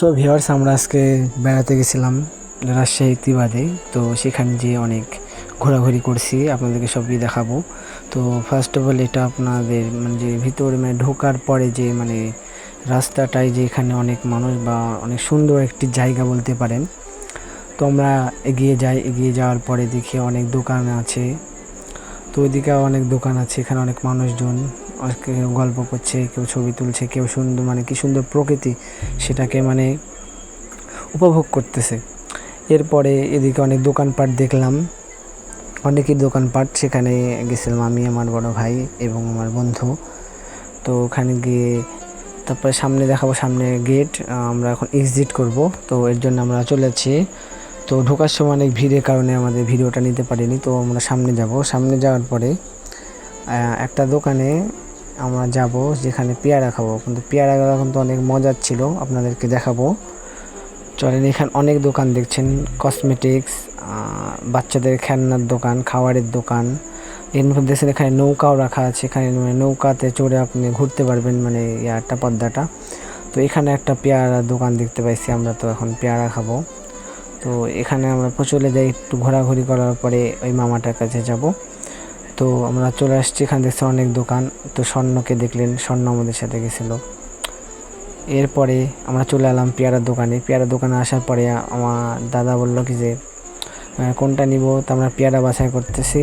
So viewers, আমরা আজকে বেড়াতে গেছিলাম রাজশাহী তিবাদে। তো সেখানে যেয়ে অনেক ঘোরাঘুরি করছি, আপনাদেরকে সবই দেখাবো। তো ফার্স্ট অফ অল এটা আপনাদের মানে যে ভিতরে মানে ঢোকার পরে যে মানে রাস্তাটায় যে এখানে অনেক মানুষ বা অনেক সুন্দর একটি জায়গা বলতে পারেন। তো আমরা এগিয়ে যাই, এগিয়ে যাওয়ার পরে দেখি অনেক দোকান আছে। তো ওইদিকে অনেক দোকান আছে, এখানে অনেক মানুষজন কেউ গল্প করছে, কেউ ছবি তুলছে, কেউ সুন্দর মানে কি সুন্দর প্রকৃতি সেটাকে মানে উপভোগ করতেছে। এরপরে এদিকে অনেক দোকানপাট দেখলাম, অনেকই দোকানপাট। সেখানে গেছিলাম আমি, আমার বড় ভাই এবং আমার বন্ধু। তো ওখানে গিয়ে তারপরে সামনে দেখাবো, সামনে গেট, আমরা এখন এক্সিট করব। তো এর জন্য আমরা চলেছি। তো ঢোকার সময় অনেক ভিড়ের কারণে আমাদের ভিডিওটা নিতে পারিনি। তো আমরা সামনে যাব, সামনে যাওয়ার পরে একটা দোকানে আমরা যাব যেখানে পেয়ারা খাবো। কিন্তু পেয়ারাগুলো কিন্তু অনেক মজার ছিল, আপনাদেরকে দেখাবো। চলেন, এখানে অনেক দোকান দেখছেন, কসমেটিক্স, বাচ্চাদের খেলনার দোকান, খাবারের দোকান। এর মধ্যে দেখছেন এখানে নৌকাও রাখা আছে, এখানে নৌকাতে চড়ে আপনি ঘুরতে পারবেন, মানে ইয়ারটা পদ্মাটা। তো এখানে একটা পেয়ারা দোকান দেখতে পাইছি আমরা, তো এখন পেয়ারা খাবো। তো এখানে আমরা চলে যাই, একটু ঘোরাঘুরি করার পরে ওই মামাটার কাছে যাব। তো আমরা চলে আসছি, এখানে দেখছি অনেক দোকান। তো স্বর্ণকে দেখলেন, স্বর্ণ আমাদের সাথে গেছিলো। এরপরে আমরা চলে এলাম পেয়ারার দোকানে। পেয়ারার দোকানে আসার পরে আমার দাদা বলল কি যে কোনটা নিব। তো আমরা পেয়ারা বাছাই করতেছি।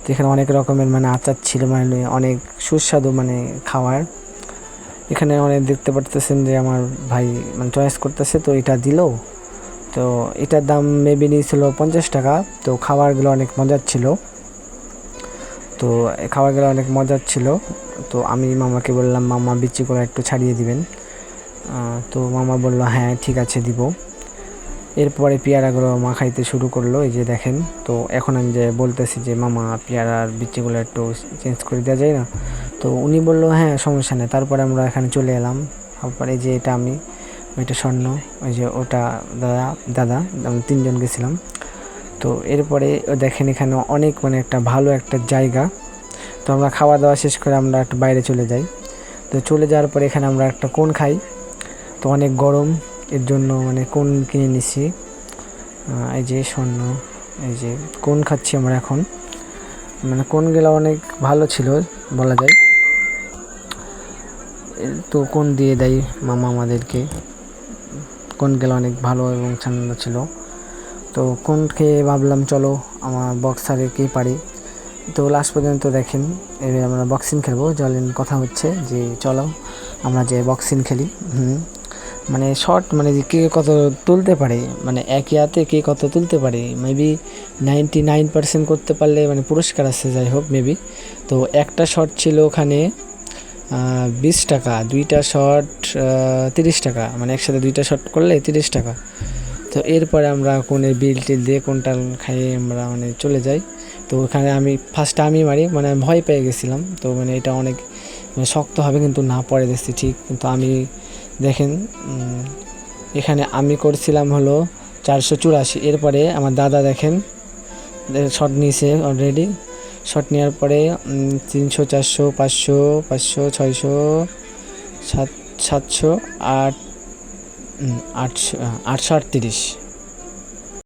তো এখানে অনেক রকমের মানে আচার ছিল, মানে অনেক সুস্বাদু মানে খাওয়ার। এখানে অনেক দেখতে পারতেছেন যে আমার ভাই মানে চয়েস করতেছে, তো এটা দিল। তো এটার দাম মেবি নিয়েছিল 50 টাকা। তো খাবারগুলো অনেক মজার ছিল, তো আমি মামাকে বললাম, মামা বিচিগুলো একটু ছাড়িয়ে দিবেন। তো মামা বলল হ্যাঁ ঠিক আছে দিব। এরপরে পেয়ারাগুলো মাখাইতে শুরু করলো, এই যে দেখেন। তো এখন আমি যে বলতেছি যে মামা পেয়ারার বিচিগুলো একটু চেঞ্জ করে দেওয়া যায় না? তো উনি বললো হ্যাঁ সমস্যা নেই। তারপরে আমরা এখানে চলে এলাম। তারপরে এই যে এটা আমি, ওইটা স্বর্ণ, ওই যে ওটা দাদা আমরা তিনজন গেছিলাম। তো এরপরে দেখেন এখানে অনেক মানে একটা ভালো একটা জায়গা। তো আমরা খাওয়া দাওয়া শেষ করে আমরা একটু বাইরে চলে যাই। তো চলে যাওয়ার পরে এখানে আমরা একটা কোন খাই। তো অনেক গরম, এর জন্য মানে কোন কিনে নিছি। এই যে স্বর্ণ, এই যে কোন খাচ্ছি আমরা এখন। মানে কোনগুলো অনেক ভালো ছিল বলা যায়। তো কোন দিয়ে দেয় মামা আমাদেরকে, কোনগুলো অনেক ভালো এবং ঠান্ডা ছিল। তো কোন খেয়ে ভাবলাম চলো আমার বক্সারে কে পারি। তো লাস্ট পর্যন্ত দেখেন এবার আমরা বক্সিং খেলবো। চলেন, কথা হচ্ছে যে চলো আমরা যে বক্সিং খেলি। মানে শর্ট মানে কে কত তুলতে পারে, মানে একই হাতে কে কত তুলতে পারে, মেবি 99% করতে পারলে মানে পুরস্কার আছে, যাই হোক মেবি। তো একটা শট ছিল ওখানে 20 টাকা, দুইটা শট 30 টাকা, মানে একসাথে দুইটা শট করলে 30 টাকা। তো এরপরে আমরা কোনের বিল টিল দিয়ে কোনটা খাইয়ে আমরা মানে চলে যাই। তো ওখানে আমি ফার্স্টে আমি মারি, মানে ভয় পেয়ে গেছিলাম। তো মানে এটা অনেক মানে শক্ত হবে, কিন্তু না পরে দেখছি ঠিক। কিন্তু আমি দেখেন এখানে আমি করছিলাম হলো 484। এরপরে আমার দাদা দেখেন শট নিয়েছে অলরেডি। শট নেওয়ার পরে 300, 400, 500, 500, 600, 700, 800, 838।